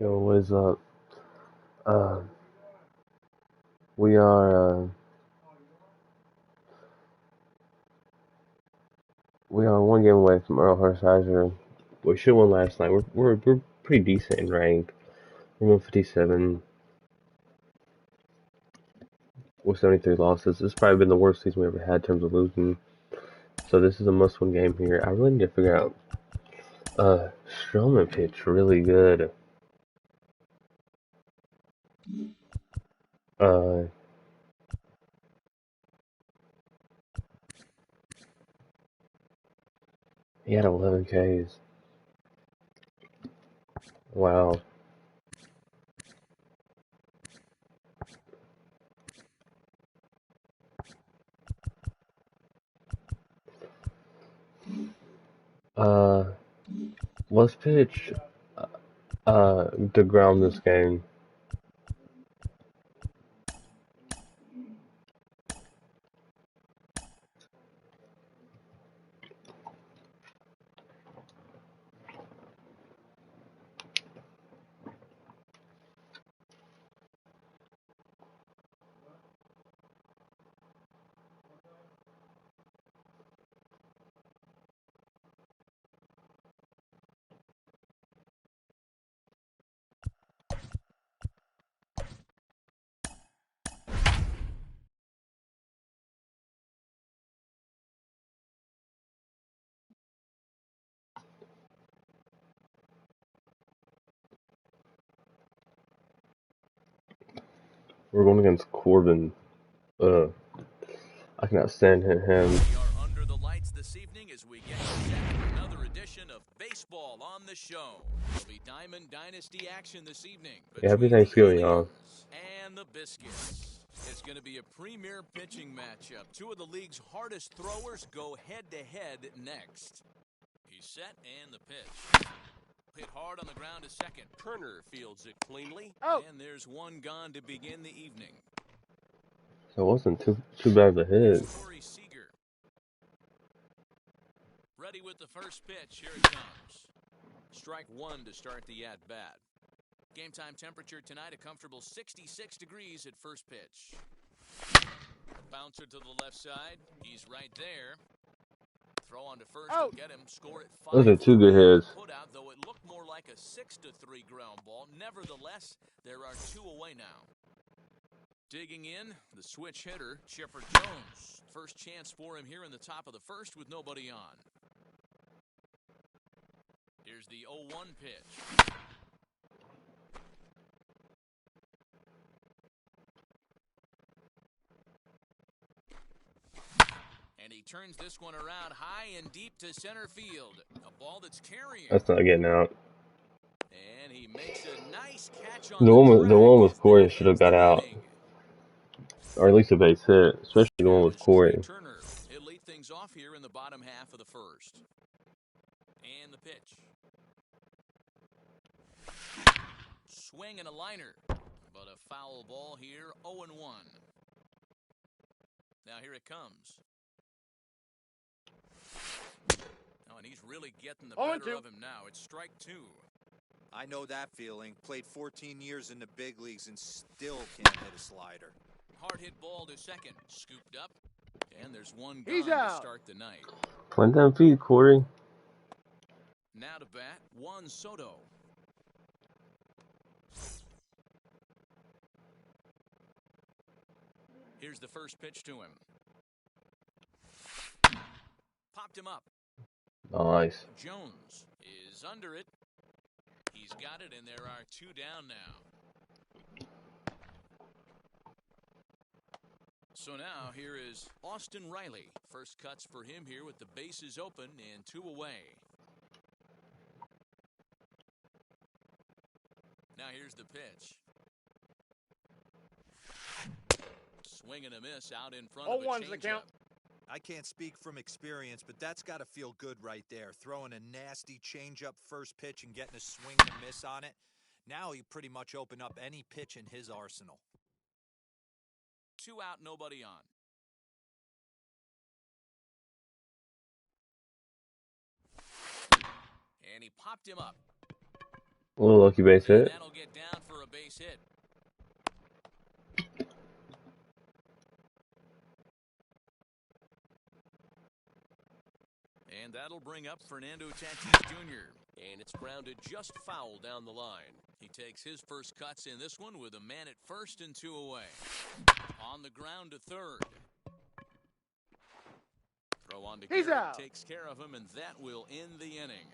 Yo, what is up? Uh, we are one game away from Earl Hershiser. We should have won last night. We're pretty decent in rank. We're 157 with 73 losses. This has probably been the worst season we ever had in terms of losing. So this is a must-win game here. I really need to figure out. Stroman pitched really good. Uh, he had 11 Ks. Wow. Uh, let's pitch DeGrom this game. We're going against Corbin. Uh, I cannot stand him. We are under the lights this evening as we get set for another edition of Baseball on the Show. There'll be Diamond Dynasty action this evening Yeah, happy between the Thanksgiving, y'all. Aliens and the Biscuits. It's going to be a premier pitching matchup. Two of the league's hardest throwers go head-to-head next. He's set and the pitch. Hit hard on the ground to second. Turner fields it cleanly. Oh. And there's one gone to begin the evening. So it wasn't too bad of a hit. Corey Seager. Ready with the first pitch. Here it comes. Strike one to start the at-bat. Game time temperature tonight, a comfortable 66 degrees at first pitch. Bouncer to the left side. He's right there. Throw on to first and get him. Score at 5. Those are two good hits. Put out, though it looked more like a 6-3 ground ball. Nevertheless, there are two away now. Digging in, the switch hitter, Chipper Jones. First chance for him here in the top of the first with nobody on. Here's the 0-1 pitch. And he turns this one around high and deep to center field. A ball that's carrying. That's not getting out. And he makes a nice catch on The one with Corey should have got out. Or at least a base hit, especially the one with Corey. Turner. He'll lead things off here in the bottom half of the first. And the pitch. Swing and a liner. But a foul ball here, 0-1. Now here it comes. Oh, and he's really getting the better of him now. It's strike two. I know that feeling. Played 14 years in the big leagues and still can't hit a slider. Hard hit ball to second. Scooped up. And there's one gone to start the night. Plant them feet, Corey. Now to bat, Juan Soto. Here's the first pitch to him. Popped him up. Nice. Jones is under it. He's got it, and there are two down now. So now here is Austin Riley. First cuts for him here with the bases open and two away. Now here's the pitch. Swing and a miss out in front of a changeup. I can't speak from experience, but that's got to feel good right there. Throwing a nasty changeup first pitch and getting a swing and a miss on it. Now he pretty much opened up any pitch in his arsenal. 2 out, nobody on. And he popped him up. A little lucky base And hit. that'll get down for a base hit. And that'll bring up Fernando Tatis Jr. And it's grounded just foul down the line. He takes his first cuts in this one with a man at first and 2 away. On the ground to third. Throw on to Garrett, takes care of him, and that will end the inning.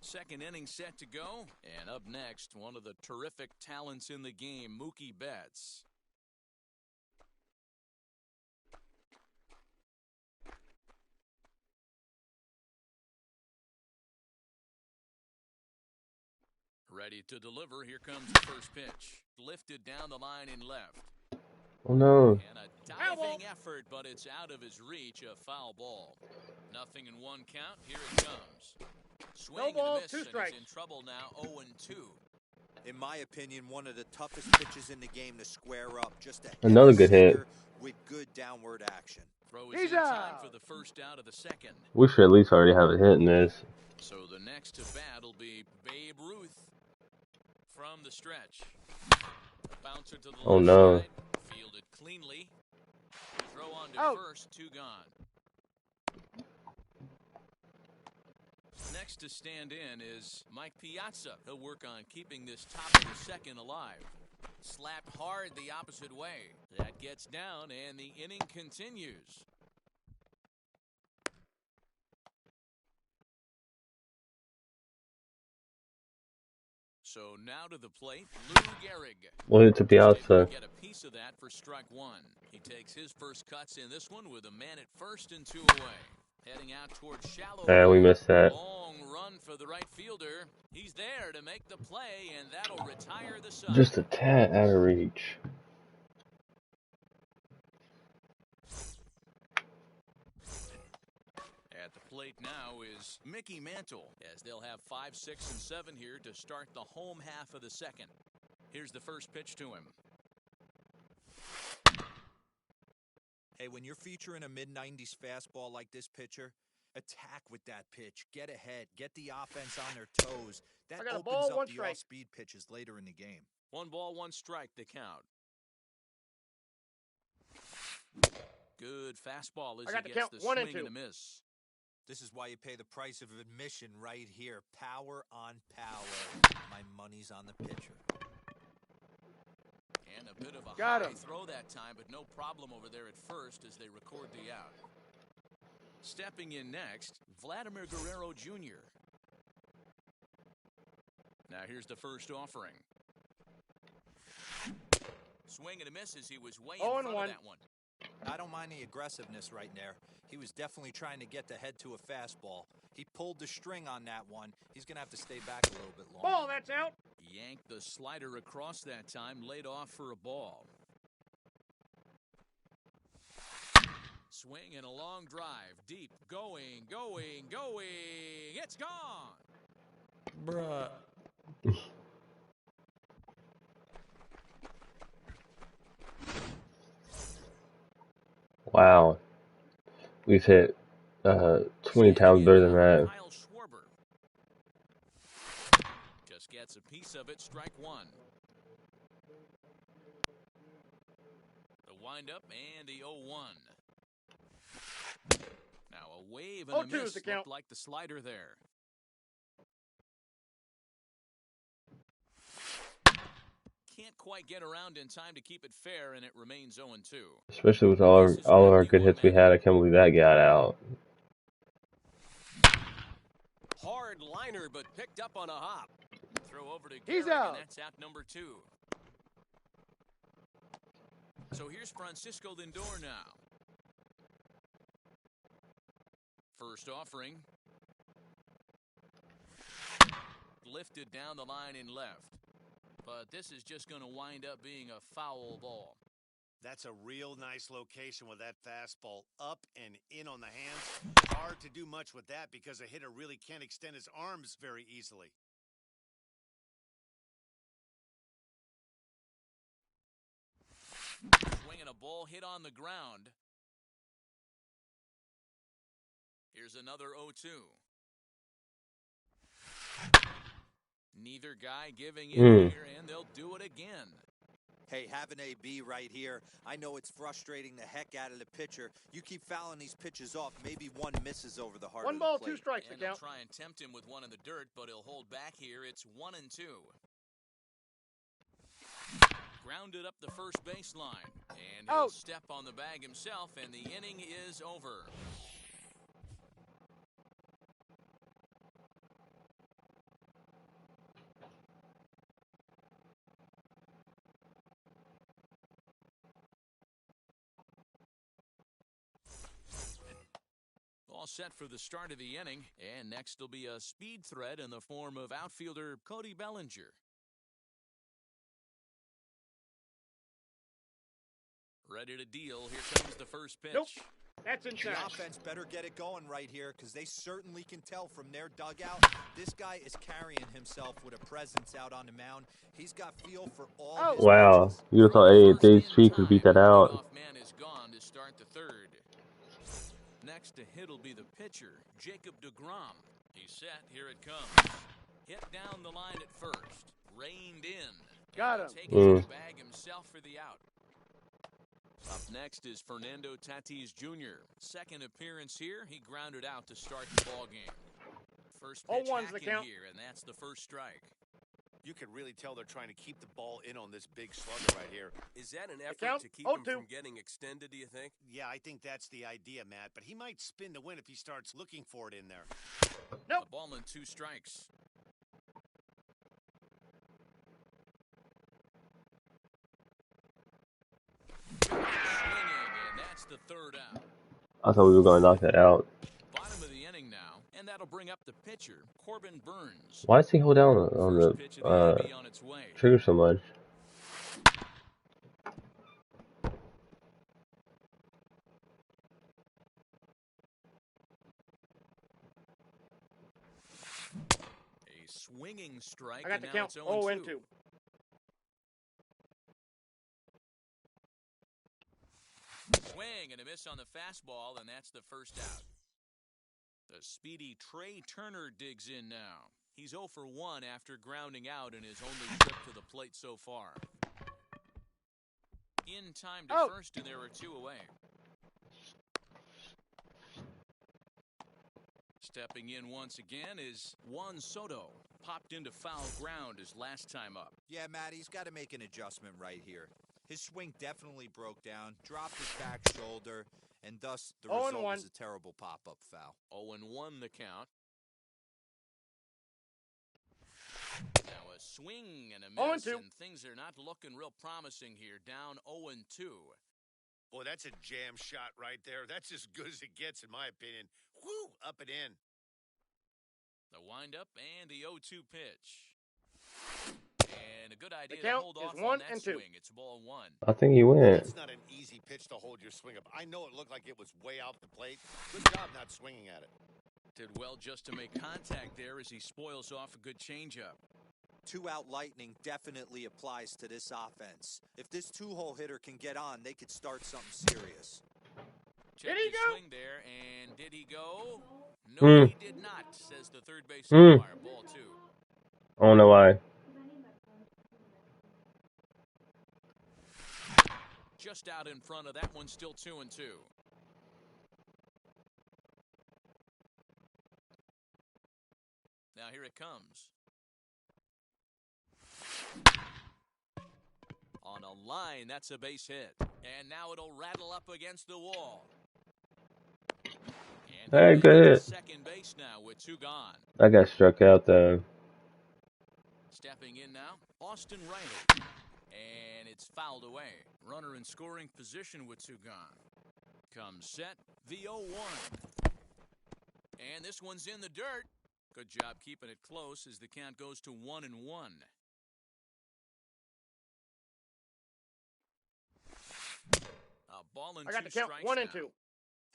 Second inning set to go. And up next, one of the terrific talents in the game, Mookie Betts. Ready to deliver. Here comes the first pitch. Lifted down the line in left. Oh no. And a diving effort, but it's out of his reach. A foul ball. Nothing in one count. Here it comes. Swing and a miss, and he's in trouble now. 0-2. In my opinion, one of the toughest pitches in the game to square up. Just a Another good hit. with good downward action. Throw is in time for the first out of the second. We should at least already have a hit in this. So the next to bat will be Babe Ruth from the stretch. Bouncer to the Oh left no. side. Fielded cleanly. Throw on to first. 2 gone. Next to stand in is Mike Piazza. He'll work on keeping this top of the second alive. Slapped hard the opposite way. That gets down, and the inning continues. So now to the plate, Lou Gehrig. We'll hit to Piazza. Get a piece of that for strike 1. He takes his first cuts in this one with a man at first and 2 away. Heading out towards shallow. Yeah, we missed that. Long run for the right fielder. He's there to make the play, and that'll retire the side. Just a tad out of reach. At the plate now is Mickey Mantle, as they'll have 5, 6, and 7 here to start the home half of the second. Here's the first pitch to him. Hey, when you're featuring a mid-90s fastball like this pitcher, attack with that pitch. Get ahead. Get the offense on their toes. That opens up the off-speed pitches later in the game. 1 ball, 1 strike, the count. Good fastball as he gets the swing and a miss. This is why you pay the price of admission right here. Power on power. My money's on the pitcher. And a bit of a high throw that time, but no problem over there at first as they record the out. Stepping in next, Vladimir Guerrero Jr. Now here's the first offering. Swing and a miss as he was way in front of that one. I don't mind the aggressiveness right there. He was definitely trying to get the head to a fastball. He pulled the string on that one. He's going to have to stay back a little bit longer. Ball, that's out. Yanked the slider across that time, laid off for a ball. Swing and a long drive, deep, going. It's gone. Bruh. Wow. We've hit 20 times better than that. Kyle Schwarber just gets a piece of it, strike 1. The windup and the 0-1. Now a wave and a miss looked like the slider there. Can't quite get around in time to keep it fair, and it remains 0-2. Especially with all of our good hits we had, I can't believe that got out. Hard liner, but picked up on a hop. Throw over to Gehrig, and that's out number 2. So here's Francisco Lindor now. First offering. Lifted down the line in left. But this is just going to wind up being a foul ball. That's a real nice location with that fastball up and in on the hands. Hard to do much with that because a hitter really can't extend his arms very easily. Swinging a ball hit on the ground. Here's another 0-2. Neither guy giving in here, and they'll do it again. Hey, have an AB right here. I know it's frustrating the heck out of the pitcher. You keep fouling these pitches off, maybe one misses over the heart of the plate. 1 ball, 2 strikes. And they'll try and tempt him with one in the dirt, but he'll hold back here. It's 1-2. Grounded up the first baseline, and he'll step on the bag himself, and the inning is over. All set for the start of the inning, and next will be a speed threat in the form of outfielder Cody Bellinger. Ready to deal. Here comes the first pitch. Nope. That's inside. The offense better get it going right here because they certainly can tell from their dugout. This guy is carrying himself with a presence out on the mound. He's got feel for all his Wow. pitches. You thought AJ could beat that out. The man is gone to start the third. Next to hit will be the pitcher, Jacob deGrom. He's set. Here it comes. Hit down the line at first. Reined in. Got him. Taking the bag himself for the out. Up next is Fernando Tatis Jr. Second appearance here. He grounded out to start the ball game. First pitch hacking here, and that's the first strike. You can really tell they're trying to keep the ball in on this big slugger right here. Is that an effort to keep him from getting extended, do you think? Yeah, I think that's the idea, Matt. But he might spin to win if he starts looking for it in there. Nope. A ball and 2 strikes. Swinging, and that's the third out. I thought we were going to knock that out. Bottom of the inning now, and that'll bring up the pitcher, Corbin Burns. Why does he hold down on the trigger so much? A swinging strike. I got the count. 0-2. Swing and a miss on the fastball, and that's the first out. The speedy Trey Turner digs in now. He's 0 for 1 after grounding out in his only trip to the plate so far. In time to first, and there are 2 away. Stepping in once again is Juan Soto. Popped into foul ground his last time up. Yeah, Matt, he's got to make an adjustment right here. His swing definitely broke down, dropped his back shoulder, and thus the result was a terrible pop-up foul. 0-1 the count. Now a swing and a miss, and things are not looking real promising here. Down 0-2. Boy, that's a jam shot right there. That's as good as it gets, in my opinion. Whoo, up and in. The windup and the 0-2 pitch. And a good idea to hold off on that swing. It's ball 1. I think he went. It's not an easy pitch to hold your swing up. I know it looked like it was way off the plate. Good job not swinging at it. Did well just to make contact there as he spoils off a good changeup. 2-out lightning definitely applies to this offense. If this 2-hole hitter can get on, they could start something serious. Did he go? Swing there, and did he go? No, he did not, says the third base umpire. Ball 2. I don't know why. Just out in front of that one, still 2-2. Now here it comes. On a line, that's a base hit. And now it'll rattle up against the wall. And hey, good. Second base now with 2 gone. I got struck out though. Stepping in now, Austin Riley. And it's fouled away. Runner in scoring position with 2 gone. Comes set, the 0-1. And this one's in the dirt. Good job keeping it close as the count goes to 1-1. A ball and 2 strikes. I got the count. 1-2.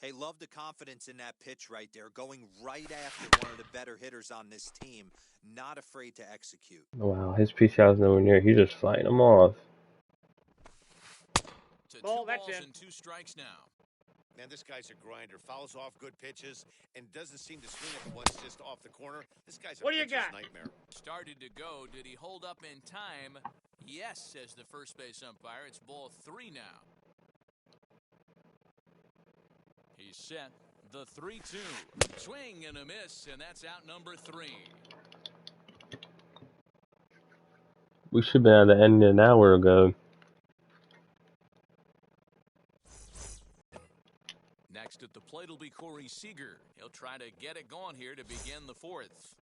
Hey, love the confidence in that pitch right there. Going right after one of the better hitters on this team. Not afraid to execute. Wow, his pitch out's nowhere near. He's just fighting them off. To 2 balls and 2 strikes now. Man, this guy's a grinder. Fouls off good pitches and doesn't seem to swing at the ones just off the corner. This guy's a pitcher's nightmare. Started to go. Did he hold up in time? Yes, says the first base umpire. It's ball 3 now. He's set. The 3-2. Swing and a miss, and that's out number 3. We should have been at the end an hour ago. Next at the plate will be Corey Seager. He'll try to get it going here to begin the 4th.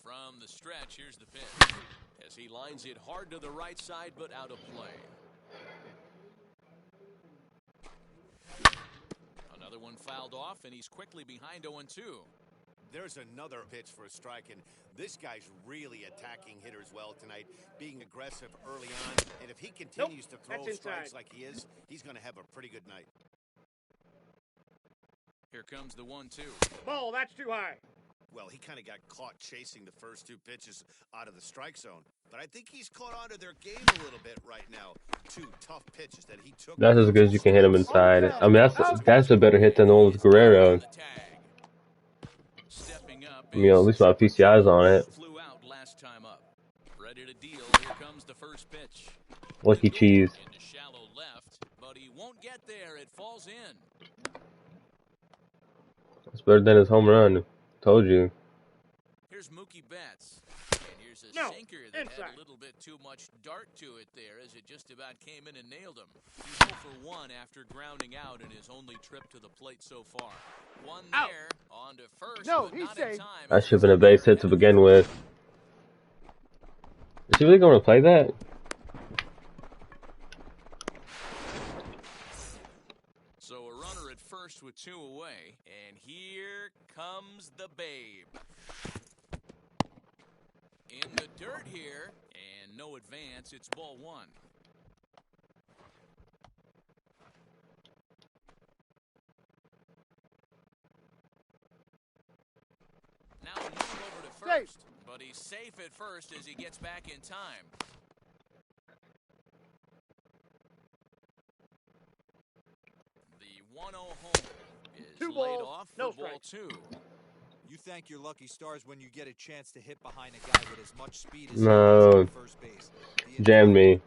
From the stretch, here's the pitch. As he lines it hard to the right side, but out of play. Another one fouled off, and he's quickly behind 0-2. There's another pitch for a strike, and this guy's really attacking hitters well tonight, being aggressive early on. And if he continues to throw strikes like he is, he's going to have a pretty good night. Here comes the 1-2. Ball, that's too high. Well, he kind of got caught chasing the first 2 pitches out of the strike zone. But I think he's caught on to their game a little bit right now. 2 tough pitches that he took. That's as good as you can hit him inside. I mean, that's a better hit than old Guerrero. I mean, at least my PCI's on it. Flew out last time up. Ready to deal. Here comes the first pitch. Lucky cheese. Into shallow left, but he won't get there. It falls in. It's better than his home run. Told you. Here's Mookie Betts. And here's a sinker that had a little bit too much dart to it there as it just about came in and nailed him. He's 0 for 1 after grounding out in his only trip to the plate so far. One there, on to first, but not in time. That should have been a base hit to begin with. Is he really going to play that? So a runner at first with 2 away, and here comes the Babe. In the dirt here, and no advance. It's ball 1. Now a move over to first, but he's safe at first as he gets back in time. The 1-0 home is laid off for ball 2. You thank your lucky stars when you get a chance to hit behind a guy with as much speed as first base. Jammed me. And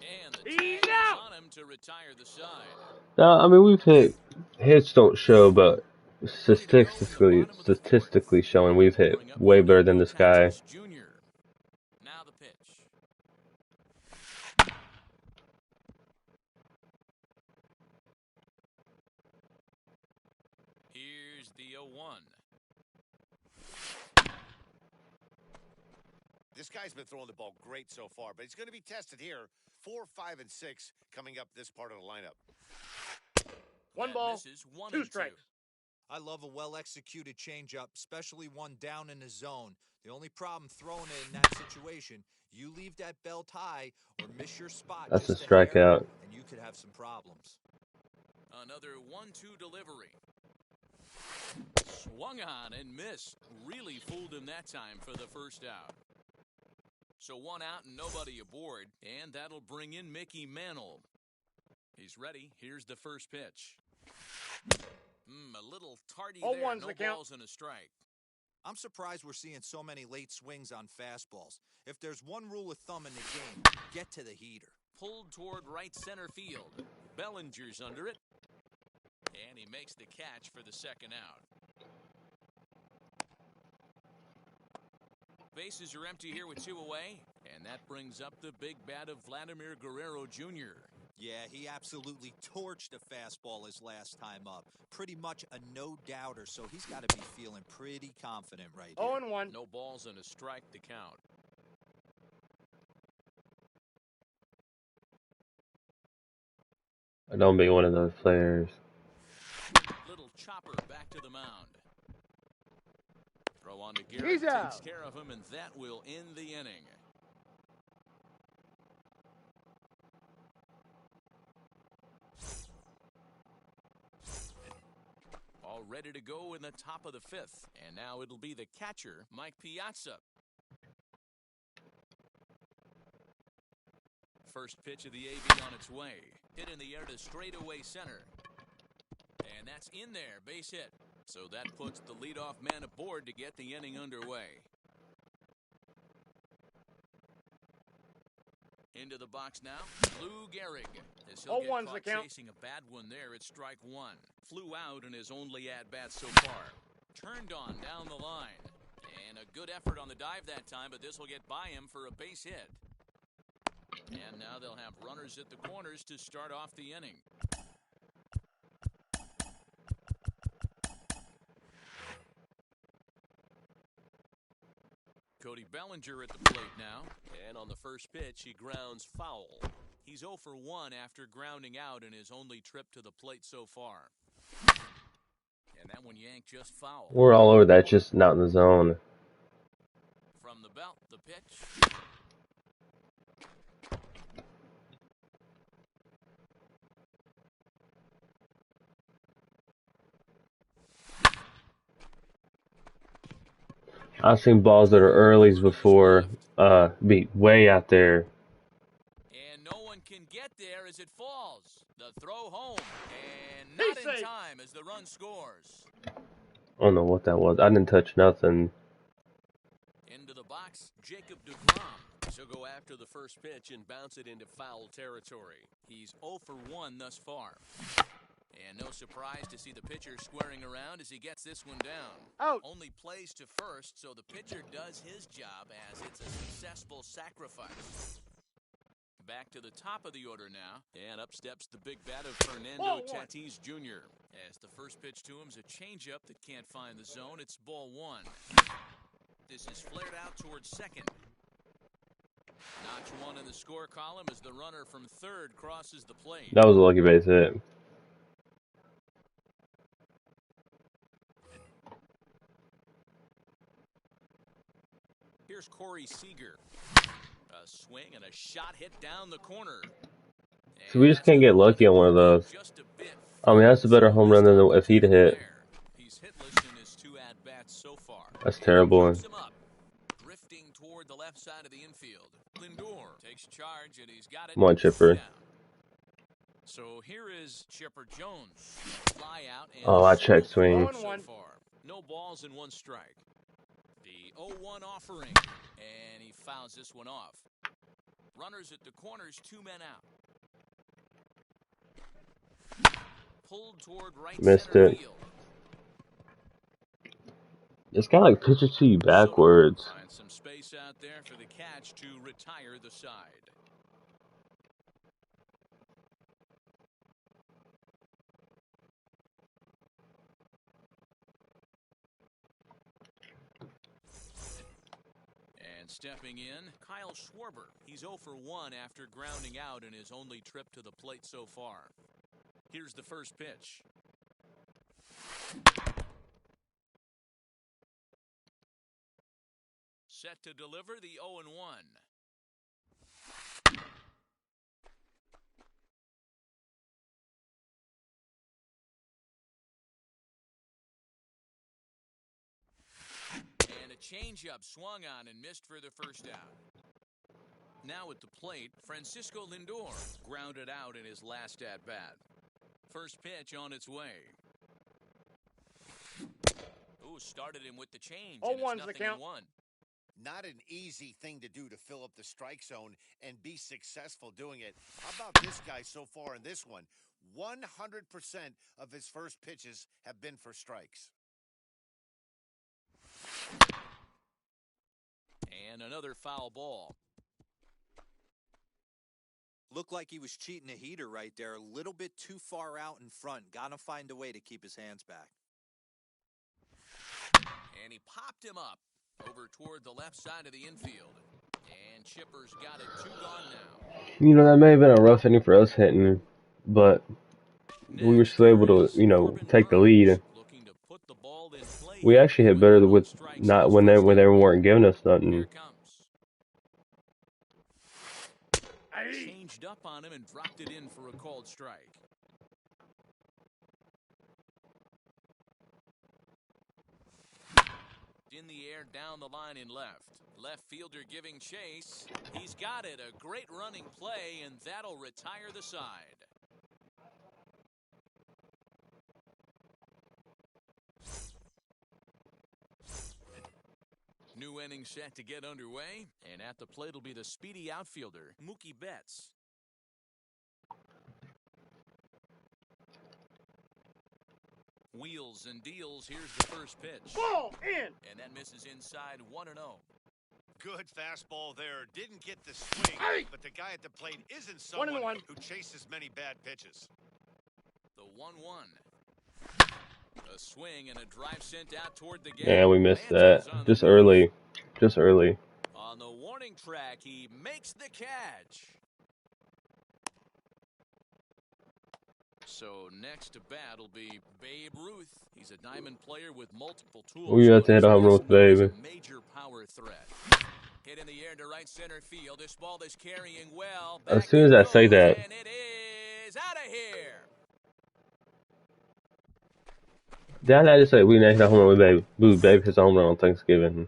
the tag is on him to retire the side. No, I mean, we've hit. Hits don't show, but statistically showing we've hit way better than this guy. Now the pitch. Here's the 0-1. This guy's been throwing the ball great so far, but he's going to be tested here. 4, 5, and 6 coming up this part of the lineup. 1 ball, 2 strikes. I love a well-executed changeup, especially one down in the zone. The only problem throwing it in that situation, you leave that belt high or miss your spot. That's a strikeout. And you could have some problems. Another 1-2 delivery. Swung on and missed. Really fooled him that time for the first out. So 1 out and nobody aboard, and that'll bring in Mickey Mantle. He's ready. Here's the first pitch. A little tardy there. No balls and a strike. I'm surprised we're seeing so many late swings on fastballs. If there's one rule of thumb in the game, get to the heater. Pulled toward right center field. Bellinger's under it. And he makes the catch for the second out. Bases are empty here with 2 away, And that brings up the big bat of Vladimir Guerrero Jr. Yeah, he absolutely torched a fastball his last time up. Pretty much a no-doubter, so he's got to be feeling pretty confident right here. 0-1. No balls and a strike to count. Don't be one of those players. Little chopper back to the mound. Throw on to Garrett, takes care of him, and that will end the inning. All ready to go in the top of the fifth. And now it'll be the catcher, Mike Piazza. First pitch of the AB on its way. Hit in the air to straightaway center. And that's in there, base hit. So that puts the leadoff man aboard to get the inning underway. Into the box now, Lou Gehrig. As he'll get caught chasing a bad one there at strike one. Flew out in his only at-bat so far. Turned on down the line. And a good effort on the dive that time, but this will get by him for a base hit. And now they'll have runners at the corners to start off the inning. Cody Bellinger at the plate now. And on the first pitch, he grounds foul. He's 0 for 1 after grounding out in his only trip to the plate so far. And that one yanked just foul. We're all over that, just not in the zone. From the belt, the pitch. I've seen balls that are earlies before be way out there. And no one can get there as it falls. The throw home. And not in time as the run scores. I don't know what that was. I didn't touch nothing. Into the box, Jacob deGrom. So go after the first pitch and bounce it into foul territory. He's 0 for 1 thus far. And no surprise to see the pitcher squaring around as he gets this one down. Out. Only plays to first, so the pitcher does his job as it's a successful sacrifice. Back to the top of the order now. And up steps the big bat of Fernando Tatis Jr. As the first pitch to him is a changeup that can't find the zone. It's ball one. This is flared out towards second. Notch one in the score column as the runner from third crosses the plate. That was a lucky base hit. Here's Corey Seager. A swing and a shot hit down the corner. So we just can't get lucky on one of those. I mean, that's a better home run than if he'd hit. He's hitless in his 2 at-bats so far. That's terrible. Drifting toward the left side of the infield. Lindor takes charge and he's got it. Come on, Chipper. So here is Chipper Jones. Fly out and oh, I checked swing. So far. No balls and 1 strike. The 0-1 offering, and he fouls this one off. Runners at the corners, 2 men out. Pulled toward right Missed center it. field. This guy like pitches to you backwards. Find some space out there for the catch to retire the side. And stepping in, Kyle Schwarber. He's 0 for 1 after grounding out in his only trip to the plate so far. Here's the first pitch. Set to deliver the 0-1. And a changeup swung on and missed for the first out. Now at the plate, Francisco Lindor grounded out in his last at-bat. First pitch on its way. Ooh, started him with the change. And it's nothing in 1. Not an easy thing to do to fill up the strike zone and be successful doing it. How about this guy so far in this one? 100% of his first pitches have been for strikes. And another foul ball. Looked like he was cheating a heater right there. A little bit too far out in front. Gotta find a way to keep his hands back. And he popped him up over toward the left side of the infield. And Chipper's got it 2 gone now. You know, that may have been a rough inning for us hitting, but we were still able to, you know, take the lead. We actually hit better with not when they weren't giving us nothing. Changed up on him and dropped it in for a called strike. In the air, down the line in left. Left fielder giving chase. He's got it. A great running play, and that'll retire the side. New inning set to get underway, and at the plate will be the speedy outfielder, Mookie Betts. Wheels and deals. Here's the first pitch. Ball in! And that misses inside 1-0. Good fastball there. Didn't get the swing, but the guy at the plate isn't someone who chases many bad pitches. The 1-1. A swing and a drive sent out toward the gate. Yeah, we missed that. Just early. Just early. On the warning track, he makes the catch. So next to bat will be Babe Ruth. He's a diamond player with multiple tools. We have to hit a home run with Babe. Major power threat. Hit in the air to right center field. This ball is carrying well. As soon as I say that, and it is out of here. Dad, I just said we hit a home run with Babe. Boo, Babe hits a home run on Thanksgiving.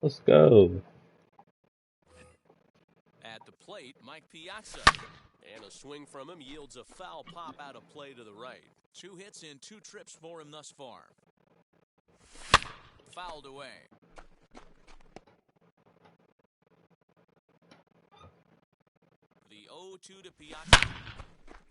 Let's go. At the plate, Mike Piazza. And a swing from him yields a foul pop out of play to the right. 2 hits in 2 trips for him thus far. Fouled away. The 0-2 to Piazza.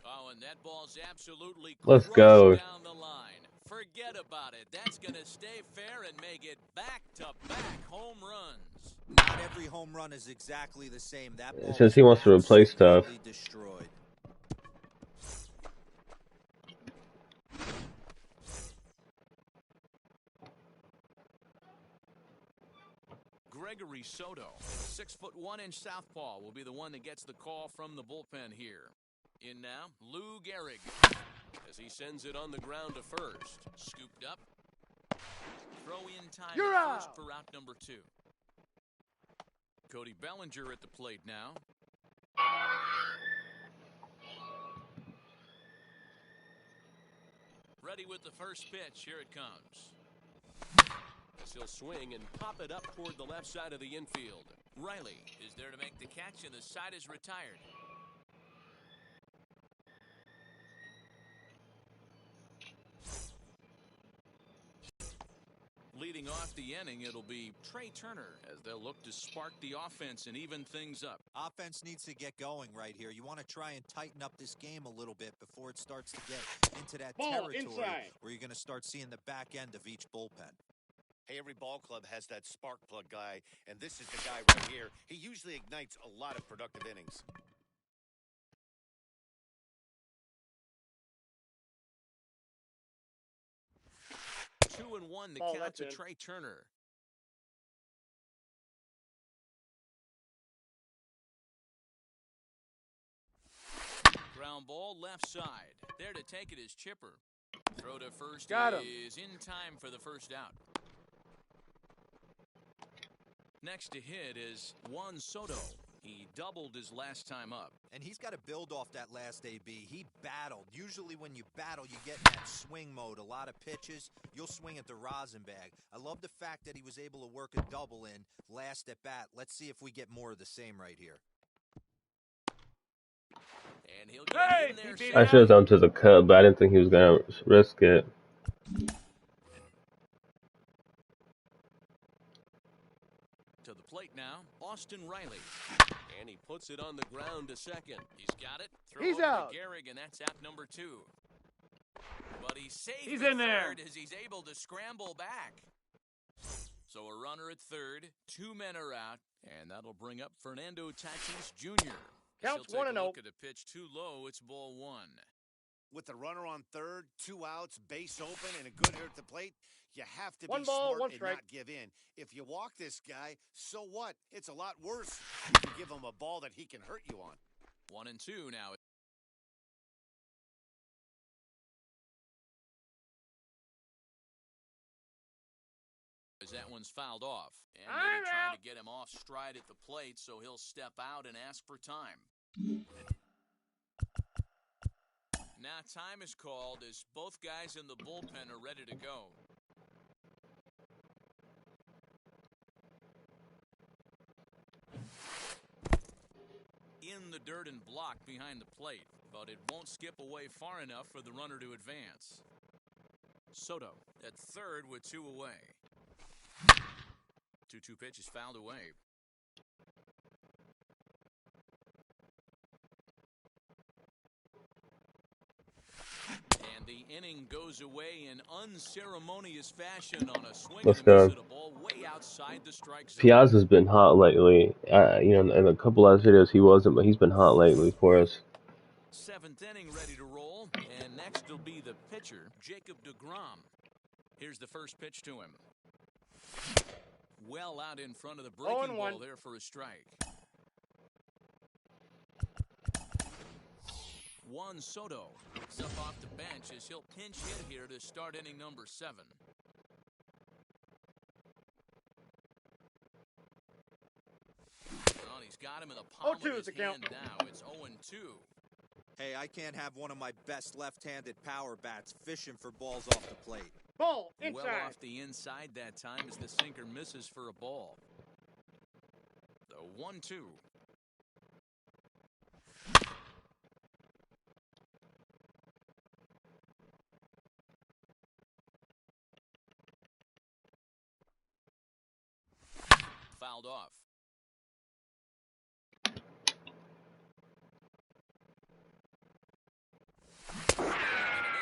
Oh, and that ball's absolutely Let's go. Down the line. Forget about it. That's going to stay fair and make it back-to-back home runs. Not every home run is exactly the same. That ball since he wants to replace stuff. Destroyed. Gregory Soto, 6'1" southpaw, will be the one that gets the call from the bullpen here. In now, Lou Gehrig, as he sends it on the ground to first. Scooped up. Throw in time You're at out. first for out number 2. Cody Bellinger at the plate now. Ready with the first pitch. Here it comes. As he'll swing and pop it up toward the left side of the infield. Riley is there to make the catch, and the side is retired. Leading off the inning, it'll be Trey Turner as they'll look to spark the offense and even things up. Offense needs to get going right here. You want to try and tighten up this game a little bit before it starts to get into that territory inside. where you're going to start seeing the back end of each bullpen. Hey, every ball club has that spark plug guy, and this is the guy right here. He usually ignites a lot of productive innings. Two and one to count to Trey Turner. Ground ball left side. There to take it is Chipper. Throw to first is in time for the first out. Next to hit is Juan Soto. He doubled his last time up. And he's got to build off that last AB. He battled. Usually when you battle, you get in that swing mode. A lot of pitches, you'll swing at the rosin bag. I love the fact that he was able to work a double in last at bat. Let's see if we get more of the same right here. And he'll get in there. I should have done to the cut, but I didn't think he was going to risk it. To the plate now, Austin Riley. And he puts it on the ground to second. He's got it. Throw He's over out. to Gehrig, and that's out number 2. But he's safe. He's at in there. third as he's able to scramble back. So a runner at third, 2 men are out, and that'll bring up Fernando Tatis Jr. Counts He'll take 1-0. a look at a pitch too low. It's ball 1. With the runner on third, 2 outs, base open, and a good hitter at the plate, you have to be 1 ball, smart 1 and strike. not give in. If you walk this guy, so what? It's a lot worse if you give him a ball that he can hurt you on. 1-2 now. As that one's fouled off. And I'm they're trying out. to get him off stride at the plate, so he'll step out and ask for time. Now time is called as both guys in the bullpen are ready to go. In the dirt and blocked behind the plate, but it won't skip away far enough for the runner to advance. Soto at third with 2 away. 2-2 pitch is fouled away. And the inning goes away in unceremonious fashion on a swing Let's and a miss go. at a ball way outside the strike zone. Piazza's been hot lately. You know, in a couple last videos he wasn't, but he's been hot lately for us. 7th inning ready to roll, and next will be the pitcher, Jacob deGrom. Here's the first pitch to him. Well out in front of the breaking ball there for a strike. Juan Soto picks up off the bench as he'll pinch hit here to start inning number 7. Well, he's got him in the palm of his hand now. It's 0-2. Hey, I can't have one of my best left-handed power bats fishing for balls off the plate. Ball inside. Well off the inside that time as the sinker misses for a ball. The 1-2. Fouled off.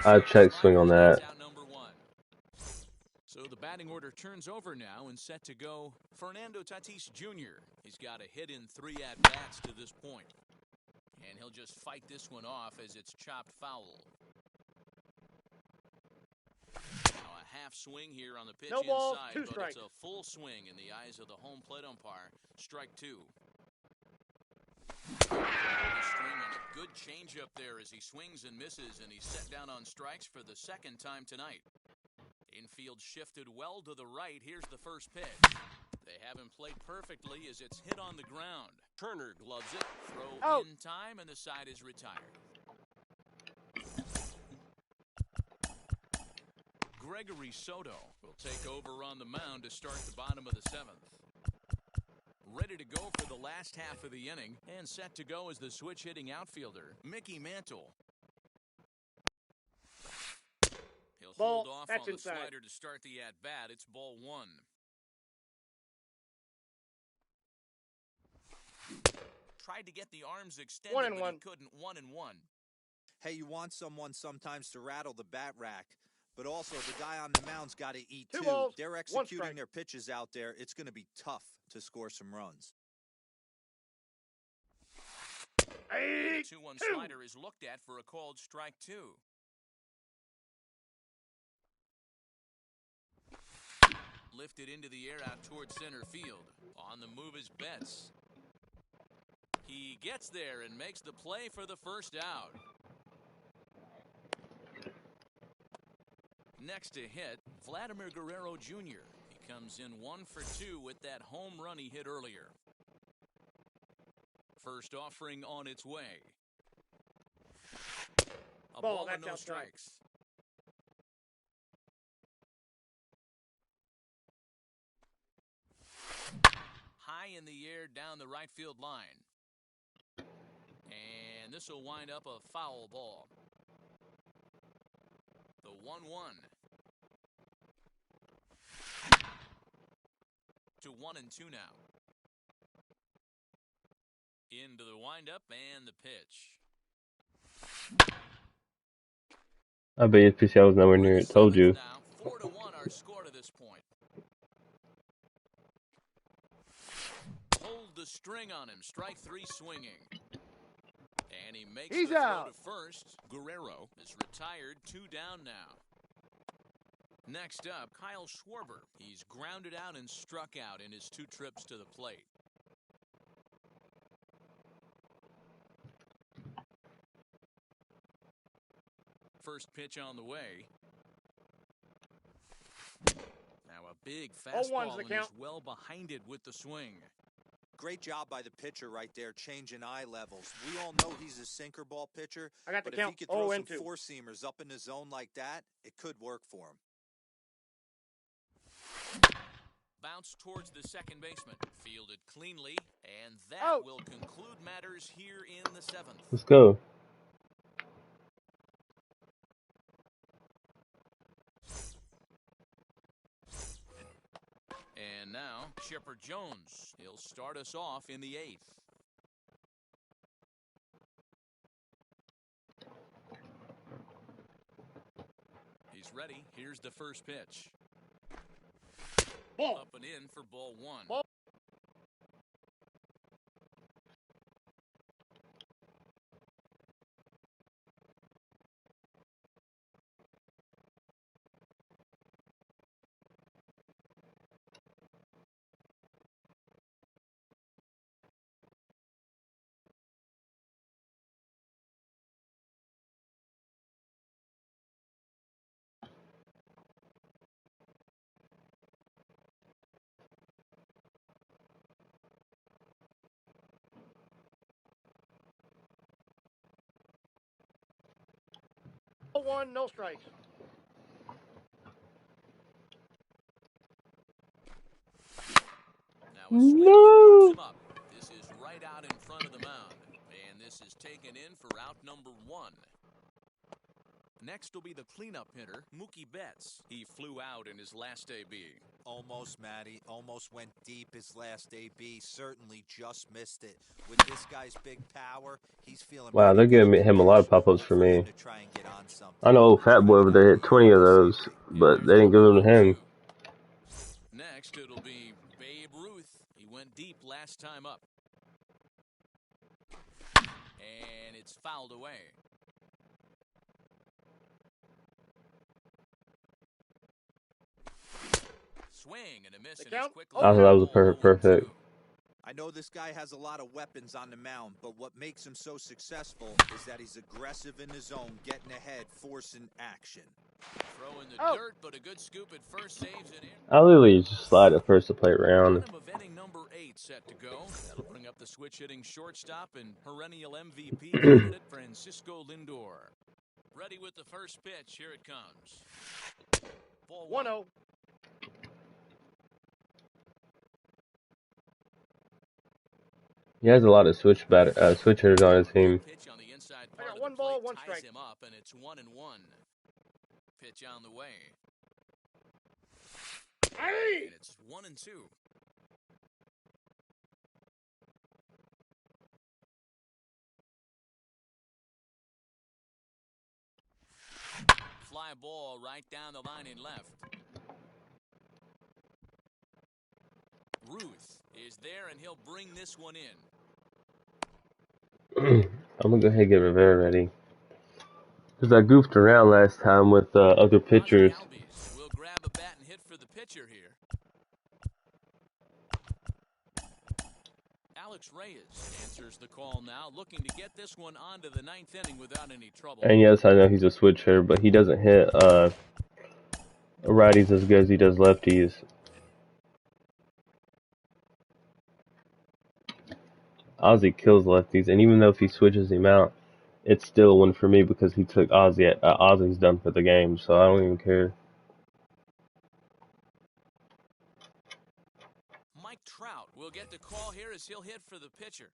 I'd check swing on that. So the batting order turns over now and set to go Fernando Tatis Jr. He's got a hit in 3 at-bats to this point. And he'll just fight this one off as it's chopped foul. Now a half swing here on the pitch inside, but it's a full swing in the eyes of the home plate umpire. Strike 2. String on a good changeup there as he swings and misses, and he's set down on strikes for the 2nd time tonight. Infield shifted well to the right. Here's the first pitch. They haven't played perfectly as it's hit on the ground. Turner gloves it. Throw in time, and the side is retired. Gregory Soto will take over on the mound to start the bottom of the 7th. Ready to go for the last half of the inning and set to go as the switch-hitting outfielder, Mickey Mantle. He'll hold off on the slider to start the at-bat. It's ball 1. Tried to get the arms extended, but he couldn't. 1-1. Hey, you want someone sometimes to rattle the bat rack, but also the guy on the mound's got to eat too. They're executing their pitches out there. It's going to be tough to score some runs. The 2-1 slider is looked at for a called strike 2. Lifted into the air out towards center field. On the move is Betts. He gets there and makes the play for the first out. Next to hit, Vladimir Guerrero Jr. He comes in 1 for 2 with that home run he hit earlier. First offering on its way. A ball and no strikes. High in the air down the right field line. And this will wind up a foul ball. The 1-1. To 1-2 now. Into the windup and the pitch. I bet USPCI was nowhere near it. Told you. Now 4-1 our score to this point. Hold the string on him. Strike 3 swinging. And he makes the throw to first. Guerrero is retired. 2 down now. Next up, Kyle Schwarber. He's grounded out and struck out in his 2 trips to the plate. First pitch on the way. Now a big fastball and he's well behind it with the swing. Great job by the pitcher right there, changing eye levels. We all know he's a sinker ball pitcher, but if he could throw some 4-seamers up in the zone like that, it could work for him. Bounce towards the second baseman. Fielded cleanly, and that will conclude matters here in the 7th. Let's go. And now, Chipper Jones. He'll start us off in the 8th. He's ready. Here's the first pitch. Ball. Up and in for ball 1. Ball. One, no strikes. Now a swing pops him up. This is right out in front of the mound. And this is taken in for out number 1. Next will be the cleanup hitter, Mookie Betts. He flew out in his last AB. Almost, Matty. Almost went deep his last AB. Certainly just missed it. With this guy's big power, he's feeling. Wow, they're giving him a lot of pop-ups for me. I know old Fat Boy over there hit 20 of those, but they didn't give them to him. Next, it'll be Babe Ruth. He went deep last time up. And it's fouled away. Swing and a miss. And I thought that was perfect. I know this guy has a lot of weapons on the mound, but what makes him so successful is that he's aggressive in the zone, getting ahead, forcing action. Throw in the dirt, but a good scoop at first saves it in. I literally just slide at first to play around. Of inning number 8 set to go. That'll bring up the switch hitting shortstop and perennial MVP candidate Francisco Lindor. Ready with the first pitch. Here it comes. Ball 1-0. He has a lot of switch hitters on his team. Pitch on the inside part of the 1 ball, 1 strike. Him up, and it's 1-1. Pitch on the way. And it's 1-2. Fly ball right down the line in left. Ruth is there, and he'll bring this one in. I'm going to go ahead and get Rivera ready. Because I goofed around last time with other pitchers. We'll grab a bat and hit for the pitcher here. Alex Reyes answers the call now, looking to get this one onto the 9th inning without any trouble. And yes, I know he's a switch hitter, but he doesn't hit righties as good as he does lefties. Ozzy kills lefties, and even though if he switches him out, it's still a win for me because he took Ozzy. Ozzy's done for the game, so I don't even care. Mike Trout will get the call here as he'll hit for the pitcher.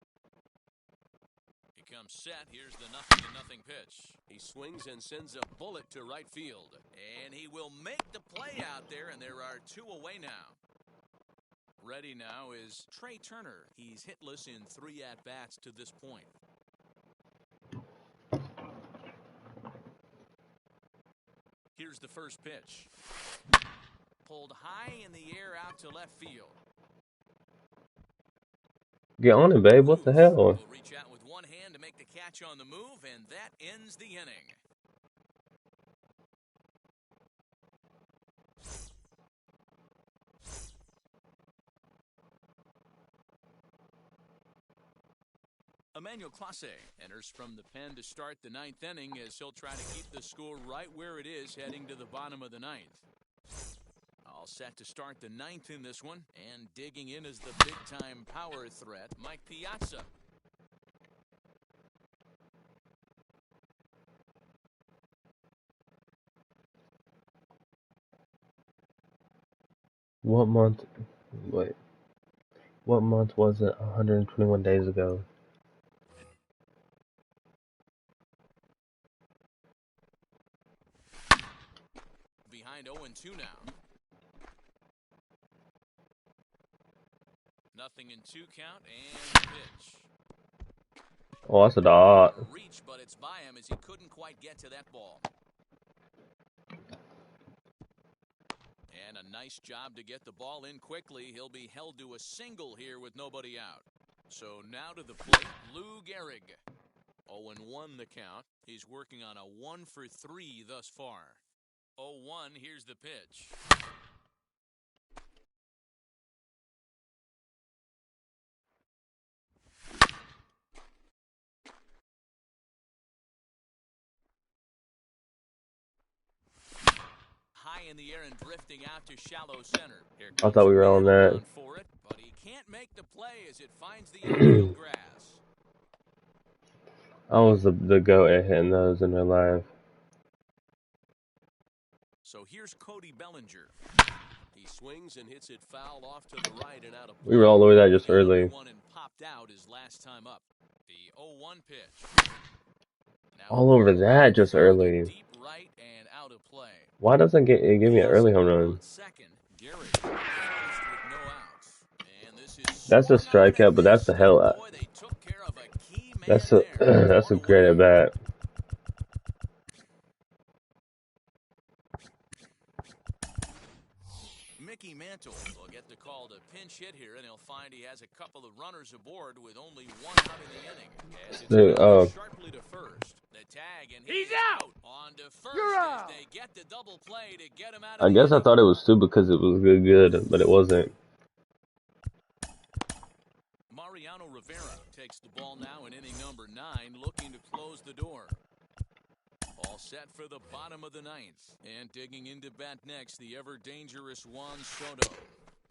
He comes set. Here's the 0-0 pitch. He swings and sends a bullet to right field. And he will make the play out there, and there are 2 away now. Ready now is Trey Turner. He's hitless in 3 at-bats to this point. Here's the first pitch. Pulled high in the air out to left field. Get on it, babe. What the hell? Will reach out with one hand to make the catch on the move, and that ends the inning. Emmanuel Clase enters from the pen to start the ninth inning as he'll try to keep the score right where it is heading to the bottom of the ninth. All set to start the ninth in this one, and digging in is the big-time power threat, Mike Piazza. What month? Wait. What month was it? 121 days ago. Behind 0-2 now. Nothing in 2 count and pitch. Oh, that's a dot. Reach, but it's by him as he couldn't quite get to that ball. And a nice job to get the ball in quickly. He'll be held to a single here with nobody out. So now to the plate, Lou Gehrig. 0-1 the count. He's working on a 1 for 3 thus far. 0-1, here's the pitch. High in the air and drifting out to shallow center. I thought we were on that. For it, but he can't make the play as it finds the infield grass. I was the goat at hitting those in real life. So here's Cody Bellinger. He swings and hits it foul off to the right and out of play. We were all over that just early. One and popped out his last time up. The 0-1 pitch. Now All over that just early. Deep right and out of play. Why doesn't it give me an early home run? Second, Gehrig first with no outs. And this is That's a strikeout, but that's the hell out. boy, they took care of a key man That's a there. that's a great at bat. Mickey Mantle will get the call to pinch hit here, and he'll find he has a couple of runners aboard with only one out in the inning. As it's Dude, sharply to first. The tag, and He's out! On to first You're as out! they get the double play to get him out I of the guess I inning. thought it was stupid because it was good, but it wasn't. Mariano Rivera takes the ball now in inning number 9, looking to close the door. All set for the bottom of the ninth. And digging into bat next, the ever-dangerous Juan Soto.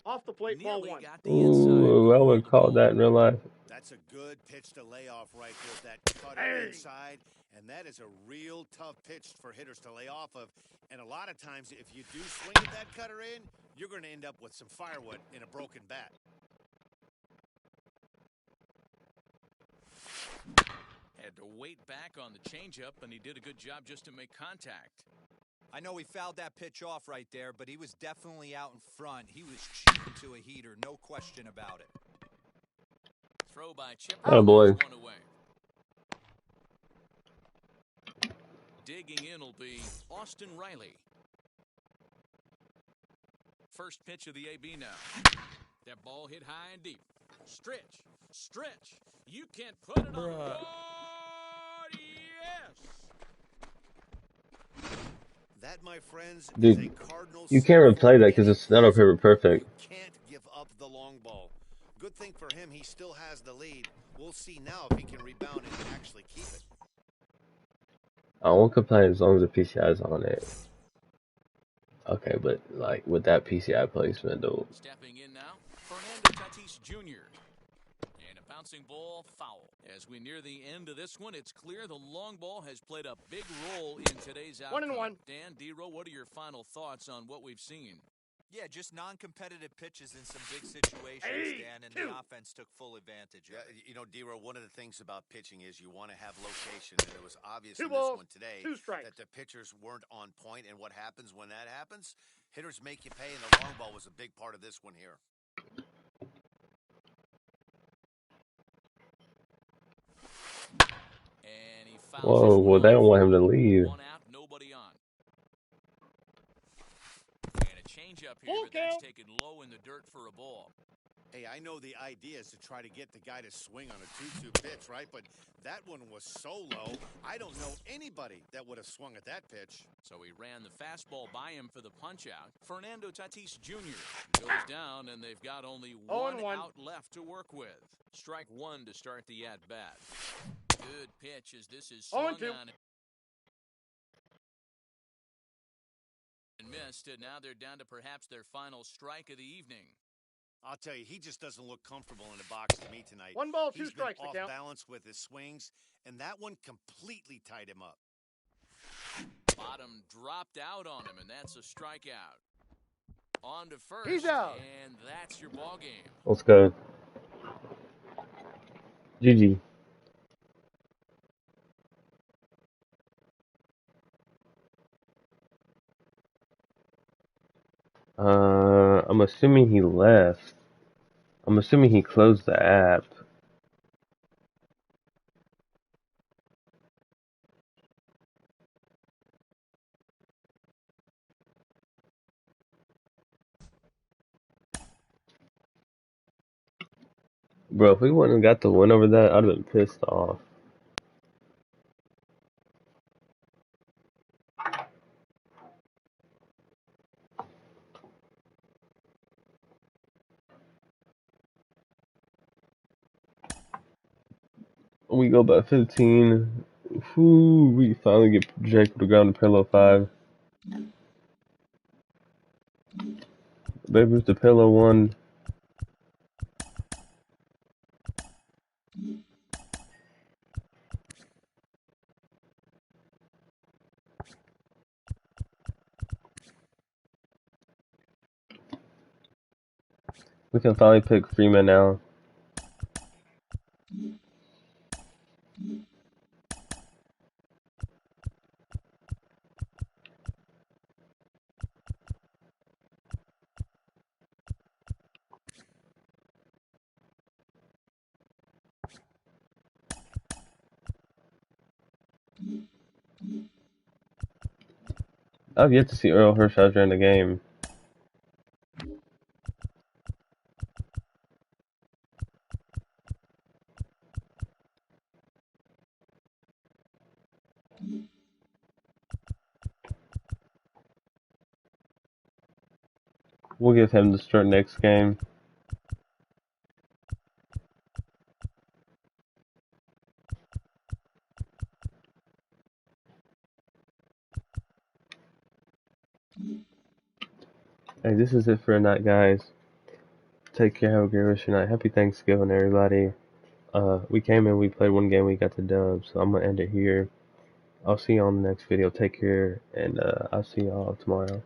Off the plate, ball Nearly 1. got the inside. Ooh, I would call that in real life. That's a good pitch to lay off right there. That cutter inside. And that is a real tough pitch for hitters to lay off of. And a lot of times, if you do swing at that cutter in, you're going to end up with some firewood in a broken bat. Had to wait back on the changeup, and he did a good job just to make contact. I know he fouled that pitch off right there, but he was definitely out in front. He was cheating to a heater, no question about it. Throw by Chip. Oh, boy. One away. Digging in will be Austin Riley. First pitch of the AB now. That ball hit high and deep. Stretch. Stretch. You can't put it on the board. Yes. That, my friends, Dude, is a Cardinals. you can't replay that because it's not over perfect. You can't give up the long ball. Good thing for him, he still has the lead. We'll see now if he can rebound and actually keep it. I won't complain as long as the PCI is on it. Okay, but like with that PCI placement, though. Stepping in now, Fernando Tatis Jr. And a bouncing ball foul. As we near the end of this one, it's clear the long ball has played a big role in today's outcome. 1-1. Dan Dero, what are your final thoughts on what we've seen? Yeah, just non-competitive pitches in some big situations, Dan, and the offense took full advantage of it. You know, Dero, one of the things about pitching is you want to have location, and it was obvious 2 in this balls, one today 2 strikes. that the pitchers weren't on point, and what happens when that happens? Hitters make you pay, and the long ball was a big part of this one here. And he fouls Whoa, this well, one they don't off. want him to leave. One out, nobody on. here, but that's taken low in the dirt for a ball. Hey, I know the idea is to try to get the guy to swing on a 2-2 pitch, right? But that one was so low, I don't know anybody that would have swung at that pitch. So he ran the fastball by him for the punch-out. Fernando Tatis Jr. goes down, and they've got only one out left to work with. Strike one to start the at-bat. Good pitch as this is swung on and missed, and now they're down to perhaps their final strike of the evening. I'll tell you, he just doesn't look comfortable in the box to me tonight. 1 ball, 2 He's strikes. Off balance with his swings, and that one completely tied him up. Bottom dropped out on him, and that's a strikeout. On to first. He's out. And that's your ball game. Let's go. GG. I'm assuming he left. I'm assuming he closed the app. Bro, if we wouldn't have got the win over that, I'd have been pissed off. We go by 15. Whew, we finally get projected to ground to pillow 5. Baby Ruth to pillow 1. We can finally pick Freeman now. I've yet to see Earl Hershiser in the game. We'll give him the start next game. Hey, this is it for tonight, guys. Take care, have a great rest of your night. Happy Thanksgiving, everybody. We came in, we played one game, we got the dub, so I'm gonna end it here. I'll see you on the next video. Take care, and I'll see y'all tomorrow.